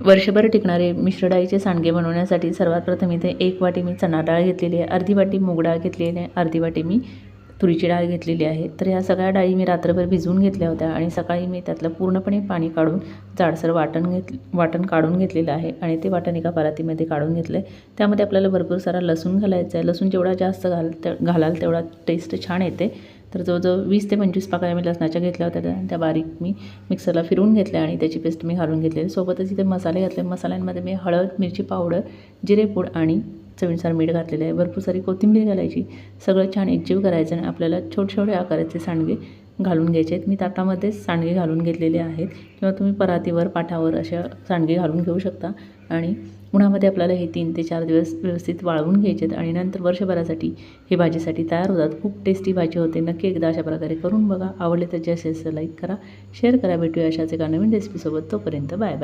वर्षभर टिकणारे मिश्र डाळीचे सांडगे बनवण्यासाठी सर्वात प्रथम इथे 1 वाटी मी चणा डाळ घेतलेली आहे, अर्धी वाटी मूग डाळ घेतलेली आहे, अर्धी वाटी मी तुरीची डाळ घेतलेली आहे। तर ह्या सगळ्या डाळी मी रात्रभर भिजवून घेतल्या होत्या आणि सकाळी मी त्यातलं पूर्णपणे पाणी काढून जाडसर वाटण काढून घेतलेलं आहे आणि ते वाटण एका परातीमध्ये काढून घेतलं आहे। त्यामध्ये आपल्याला भरपूर सारा लसूण घालायचा आहे। लसूण जेवढा जास्त घालाल तेवढा टेस्ट छान येते। तर जवळजवळ 20 ते 25 पाकळ्या मी लसणाच्या घेतल्या होत्या, त्या बारीक मी मिक्सरला फिरवून घेतल्या आणि त्याची पेस्ट मी घालून घेतली। सोबतच इथे मसाले घातले। मसाल्यांमध्ये मी हळद, मिरची पावडर, जिरेपूड आणि चवीनुसार मीठ घातलेलं आहे। भरपूर सारी कोथिंबीर घालायची, सगळं छान एकजीव करायचं आणि आपल्याला छोटे छोटे आकाराचे सांडगे घालून घ्यायचे आहेत। मी ताटामध्येच सांडगे घालून घेतलेले आहेत किंवा तुम्ही परातीवर पाटावर अशा सांडगे घालून घेऊ शकता आणि उन्हामध्ये आपल्याला हे 3 ते 4 दिवस व्यवस्थित वाळवून घ्यायचे आहेत आणि नंतर वर्षभरासाठी ही भाजीसाठी तयार होतात। खूप टेस्टी भाजी होते। नक्की एकदा अशा प्रकारे करून बघा। आवडले तर जास्तीत जास्त लाईक करा, शेअर करा। भेटूया अशाच एका नवीन रेसिपीसोबत। तोपर्यंत बाय बाय।